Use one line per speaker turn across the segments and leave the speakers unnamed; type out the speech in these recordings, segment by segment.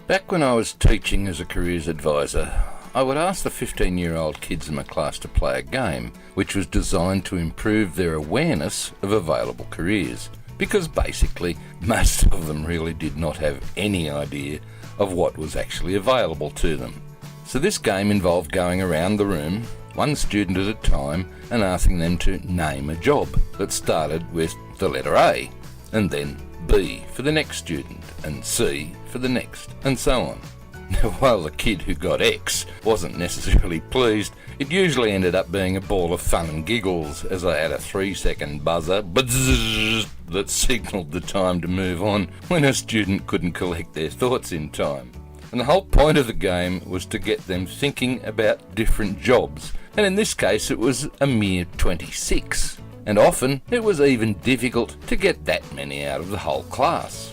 Back when I was teaching as a careers advisor, I would ask the 15-year-old kids in my class to play a game which was designed to improve their awareness of available careers, because basically most of them really did not have any idea of what was actually available to them. So this game involved going around the room, one student at a time, and asking them to name a job that started with the letter A, and then B for the next student, and C for the next, and so on. Now, while the kid who got X wasn't necessarily pleased, it usually ended up being a ball of fun and giggles, as I had a 3-second buzzer that signalled the time to move on when a student couldn't collect their thoughts in time. And the whole point of the game was to get them thinking about different jobs, and in this case it was a mere 26. And often it was even difficult to get that many out of the whole class.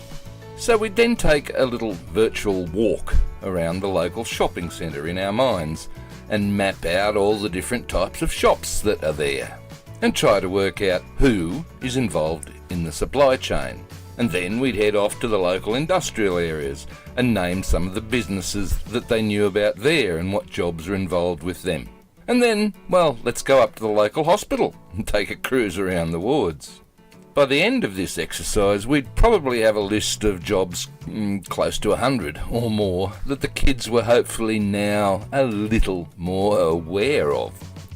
So we'd then take a little virtual walk around the local shopping centre in our minds and map out all the different types of shops that are there and try to work out who is involved in the supply chain. And then we'd head off to the local industrial areas and name some of the businesses that they knew about there and what jobs are involved with them. And then, well, let's go up to the local hospital and take a cruise around the wards. By the end of this exercise, we'd probably have a list of jobs close to 100 or more that the kids were hopefully now a little more aware of.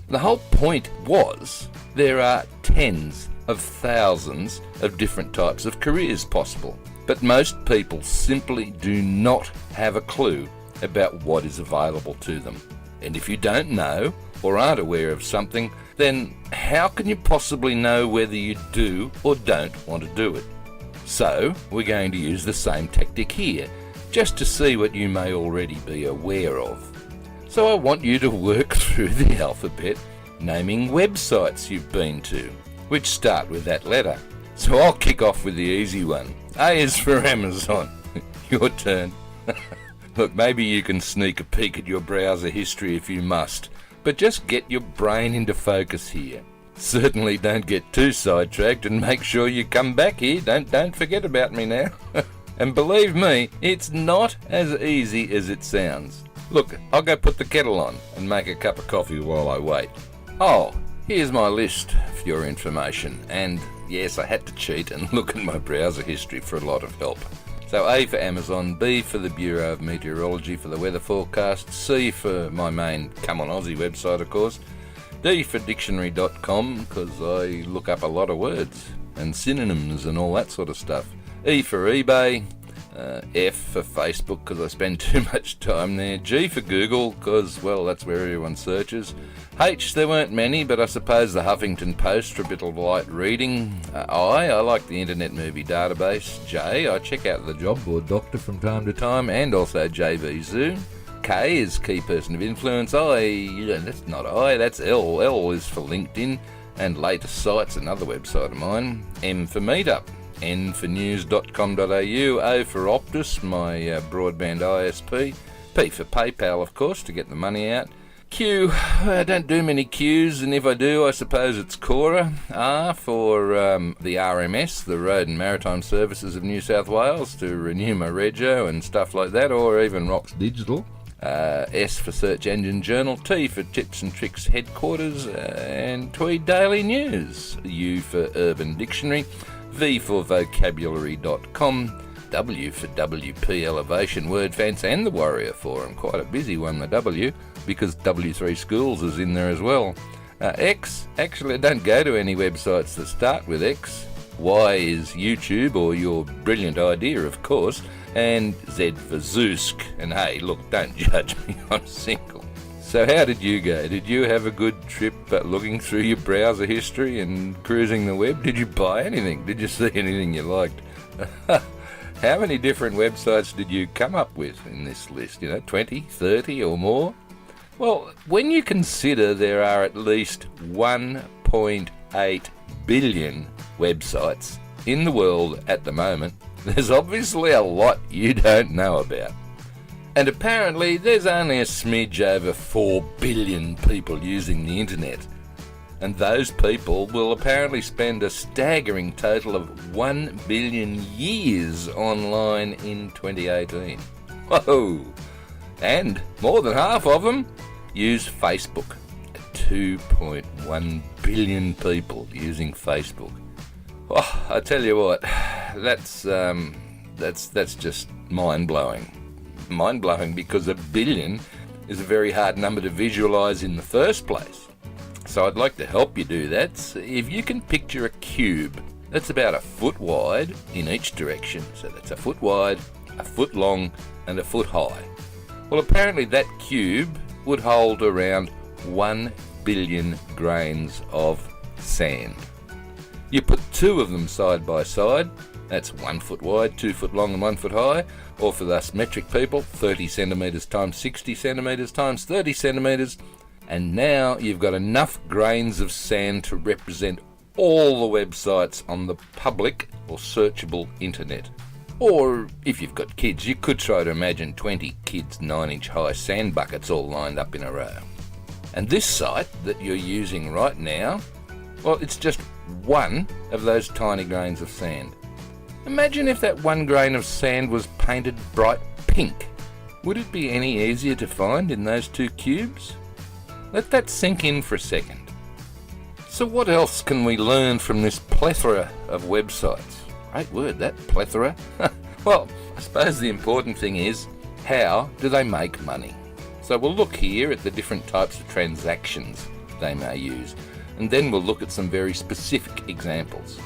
The whole point was there are tens of thousands of different types of careers possible, but most people simply do not have a clue about what is available to them. And if you don't know or aren't aware of something, then how can you possibly know whether you do or don't want to do it? So we're going to use the same tactic here, just to see what you may already be aware of. So I want you to work through the alphabet, naming websites you've been to, which start with that letter. So I'll kick off with the easy one. A is for Amazon. Your turn. Look, maybe you can sneak a peek at your browser history if you must, but just get your brain into focus here. Certainly don't get too sidetracked, and make sure you come back here. Don't forget about me now. And believe me, it's not as easy as it sounds. Look, I'll go put the kettle on and make a cup of coffee while I wait. Oh, here's my list for your information. And yes, I had to cheat and look at my browser history for a lot of help. So A for Amazon, B for the Bureau of Meteorology for the weather forecast, C for my main Come On Aussie website, of course, D for dictionary.com, because I look up a lot of words and synonyms and all that sort of stuff, E for eBay, F for Facebook, because I spend too much time there, G for Google, because, well, that's where everyone searches, H, there weren't many, but I suppose the Huffington Post for a bit of light reading, I like the Internet Movie Database, J, I check out the Job Board Doctor from time to time, and also JV Zoo, K is Key Person of Influence, that's not I, that's L, L is for LinkedIn, and Latest Sites, another website of mine, M for Meetup, N for news.com.au, O for Optus, my broadband ISP, P for PayPal, of course, to get the money out, Q, I don't do many Qs, and if I do, I suppose it's Cora. R for the RMS, the Road and Maritime Services of New South Wales, to renew my rego and stuff like that, or even Rocks Digital. S for Search Engine Journal, T for Tips and Tricks Headquarters, and Tweed Daily News. U for Urban Dictionary, V for vocabulary.com, W for WP Elevation, Word Fence, and the Warrior Forum. Quite a busy one, the W, because W3 Schools is in there as well. X, actually I don't go to any websites that start with X. Y is YouTube, or Your Brilliant Idea, of course. And Z for Zeusk. And hey, look, don't judge me, I'm single. So how did you go? Did you have a good trip looking through your browser history and cruising the web? Did you buy anything? Did you see anything you liked? How many different websites did you come up with in this list? 20, 30 or more? Well, when you consider there are at least 1.8 billion websites in the world at the moment, there's obviously a lot you don't know about. And apparently there's only a smidge over 4 billion people using the internet. And those people will apparently spend a staggering total of 1 billion years online in 2018. Whoa! And more than half of them use Facebook. 2.1 billion people using Facebook. Oh, I tell you what, that's just mind-blowing. Mind-blowing because a billion is a very hard number to visualise in the first place. So I'd like to help you do that. So if you can picture a cube that's about a foot wide in each direction, so that's a foot wide, a foot long, and a foot high. Well, apparently that cube would hold around 1 billion grains of sand. You put two of them side by side, that's 1 foot wide, 2 foot long and 1 foot high, or for us metric people, 30 centimetres times 60 centimetres times 30 centimetres, and now you've got enough grains of sand to represent all the websites on the public or searchable internet. Or, if you've got kids, you could try to imagine 20 kids' 9-inch high sand buckets all lined up in a row. And this site that you're using right now, well, it's just one of those tiny grains of sand. Imagine if that one grain of sand was painted bright pink. Would it be any easier to find in those two cubes? Let that sink in for a second. So what else can we learn from this plethora of websites? Great word, that, plethora. Well, I suppose the important thing is, how do they make money? So we'll look here at the different types of transactions they may use, and then we'll look at some very specific examples.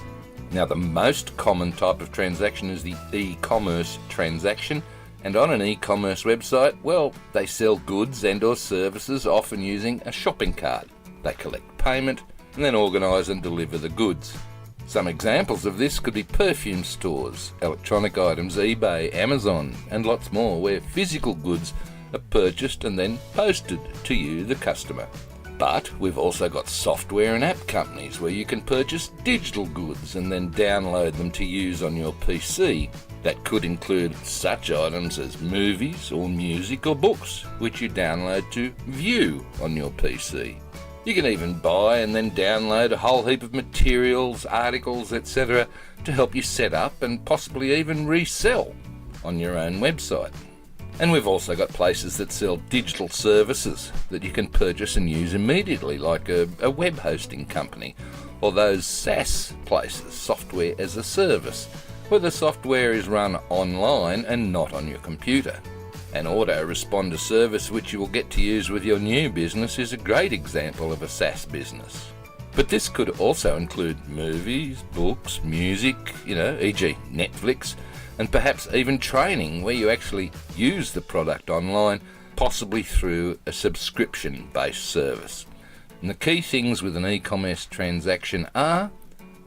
Now, the most common type of transaction is the e-commerce transaction, and on an e-commerce website, well, they sell goods and or services, often using a shopping cart. They collect payment and then organise and deliver the goods. Some examples of this could be perfume stores, electronic items, eBay, Amazon, and lots more, where physical goods are purchased and then posted to you, the customer. But we've also got software and app companies where you can purchase digital goods and then download them to use on your PC. That could include such items as movies or music or books, which you download to view on your PC. You can even buy and then download a whole heap of materials, articles, etc. to help you set up and possibly even resell on your own website. And we've also got places that sell digital services that you can purchase and use immediately, like a web hosting company, or those SaaS places, software as a service, where the software is run online and not on your computer. An autoresponder service which you will get to use with your new business is a great example of a SaaS business. But this could also include movies, books, music, e.g. Netflix, and perhaps even training where you actually use the product online, possibly through a subscription-based service. And the key things with an e-commerce transaction are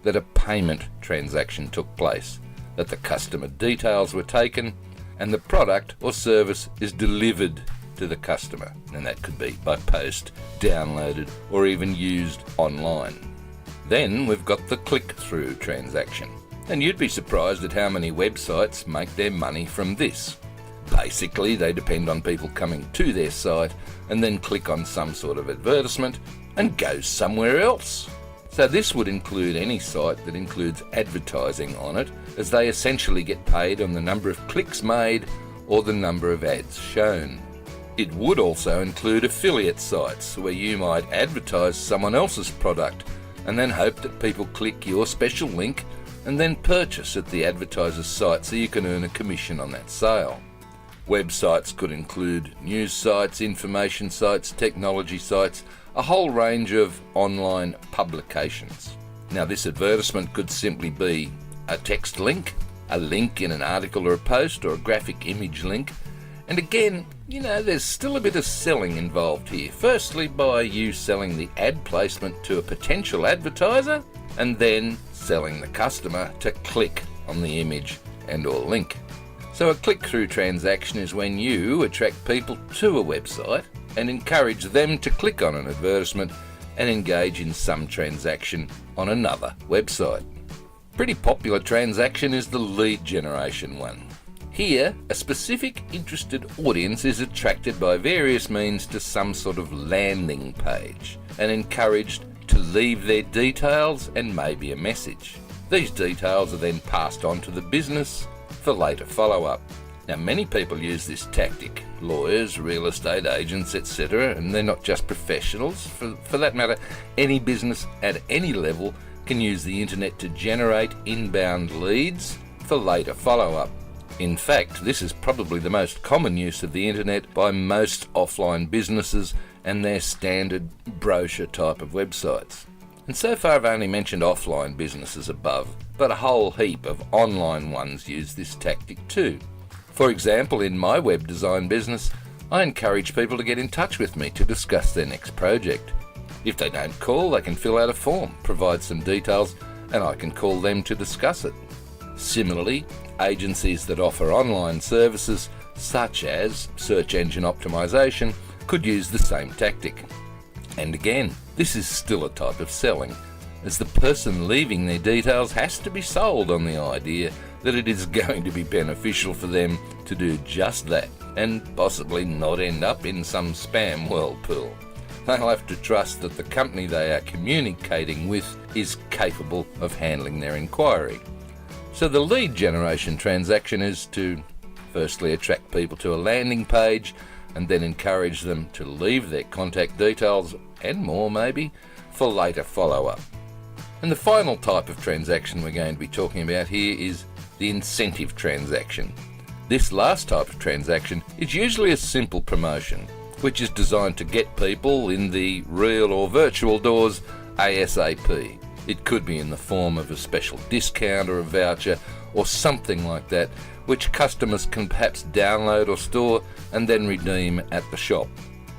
that a payment transaction took place, that the customer details were taken, and the product or service is delivered to the customer, and that could be by post, downloaded, or even used online. Then we've got the click-through transaction, and you'd be surprised at how many websites make their money from this. Basically, they depend on people coming to their site and then click on some sort of advertisement and go somewhere else. So this would include any site that includes advertising on it, as they essentially get paid on the number of clicks made or the number of ads shown. It would also include affiliate sites where you might advertise someone else's product and then hope that people click your special link and then purchase at the advertiser's site so you can earn a commission on that sale. Websites could include news sites, information sites, technology sites, a whole range of online publications. Now, this advertisement could simply be a text link, a link in an article or a post, or a graphic image link. And again, there's still a bit of selling involved here. Firstly, by you selling the ad placement to a potential advertiser, and then selling the customer to click on the image and or link. So a click-through transaction is when you attract people to a website and encourage them to click on an advertisement and engage in some transaction on another website. Pretty popular transaction is the lead generation one. Here, a specific interested audience is attracted by various means to some sort of landing page and encouraged to leave their details and maybe a message. These details are then passed on to the business for later follow-up. Now, many people use this tactic, lawyers, real estate agents, etc., and they're not just professionals. For that matter, any business at any level can use the internet to generate inbound leads for later follow-up. In fact, this is probably the most common use of the internet by most offline businesses and their standard brochure type of websites. And so far I've only mentioned offline businesses above, but a whole heap of online ones use this tactic too. For example, in my web design business, I encourage people to get in touch with me to discuss their next project. If they don't call, they can fill out a form, provide some details, and I can call them to discuss it. Similarly, agencies that offer online services, such as search engine optimization, could use the same tactic. And again, this is still a type of selling, as the person leaving their details has to be sold on the idea that it is going to be beneficial for them to do just that, and possibly not end up in some spam whirlpool. They'll have to trust that the company they are communicating with is capable of handling their inquiry. So the lead generation transaction is to firstly attract people to a landing page and then encourage them to leave their contact details and more maybe for later follow-up. And the final type of transaction we're going to be talking about here is the incentive transaction. This last type of transaction is usually a simple promotion, which is designed to get people in the real or virtual doors ASAP. It could be in the form of a special discount or a voucher or something like that, which customers can perhaps download or store and then redeem at the shop.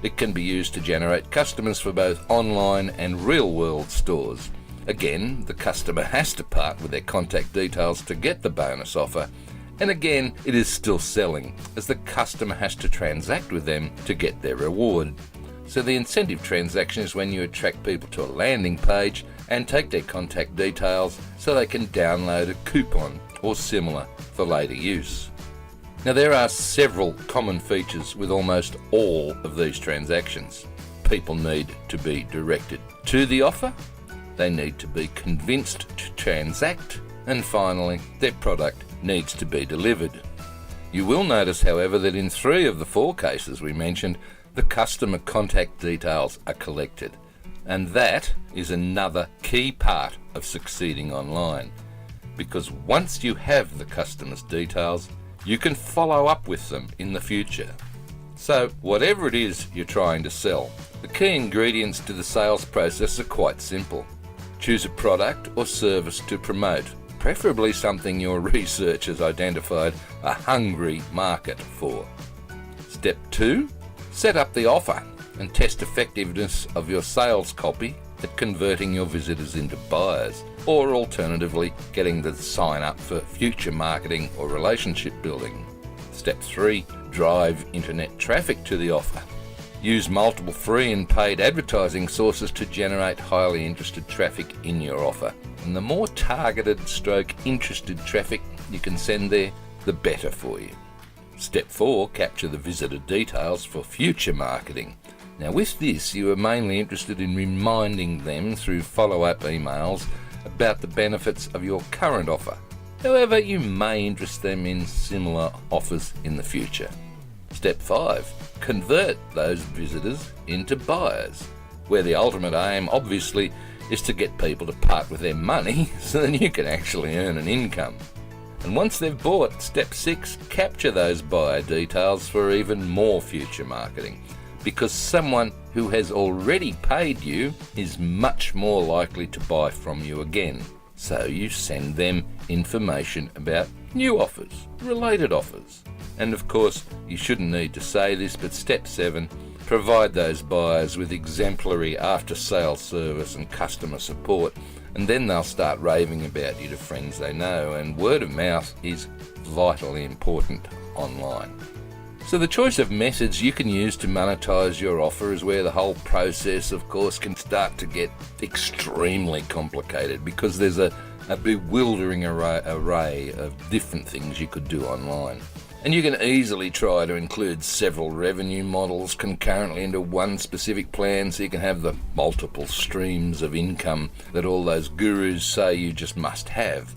It can be used to generate customers for both online and real-world stores. Again, the customer has to part with their contact details to get the bonus offer, and again, it is still selling, as the customer has to transact with them to get their reward. So the incentive transaction is when you attract people to a landing page and take their contact details so they can download a coupon or similar for later use. Now, there are several common features with almost all of these transactions. People need to be directed to the offer, they need to be convinced to transact, and finally, their product needs to be delivered. You will notice, however, that in 3 of the 4 cases we mentioned, the customer contact details are collected, and that is another key part of succeeding online, because once you have the customer's details, you can follow up with them in the future. So whatever it is you're trying to sell, the key ingredients to the sales process are quite simple. Choose a product or service to promote, preferably something your research has identified a hungry market for. Step 2, set up the offer and test effectiveness of your sales copy at converting your visitors into buyers, or alternatively getting them to sign up for future marketing or relationship building. Step 3, drive internet traffic to the offer. Use multiple free and paid advertising sources to generate highly interested traffic in your offer. And the more targeted / interested traffic you can send there, the better for you. Step 4, capture the visitor details for future marketing. Now with this, you are mainly interested in reminding them through follow-up emails about the benefits of your current offer. However, you may interest them in similar offers in the future. Step 5, convert those visitors into buyers, where the ultimate aim obviously is to get people to part with their money so that you can actually earn an income. And once they've bought, step 6, capture those buyer details for even more future marketing, because someone who has already paid you is much more likely to buy from you again. So you send them information about new offers, related offers. And of course, you shouldn't need to say this, but step 7, provide those buyers with exemplary after-sales service and customer support, and then they'll start raving about you to friends they know, and word of mouth is vitally important online. So the choice of methods you can use to monetize your offer is where the whole process, of course, can start to get extremely complicated, because there's a bewildering array of different things you could do online. And you can easily try to include several revenue models concurrently into one specific plan, so you can have the multiple streams of income that all those gurus say you just must have.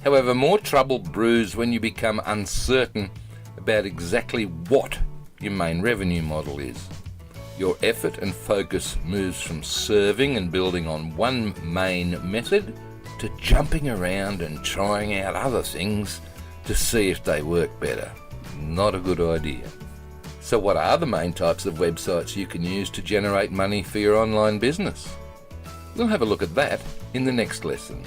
However, more trouble brews when you become uncertain about exactly what your main revenue model is. Your effort and focus moves from serving and building on one main method to jumping around and trying out other things to see if they work better. Not a good idea. So what are the main types of websites you can use to generate money for your online business? We'll have a look at that in the next lesson.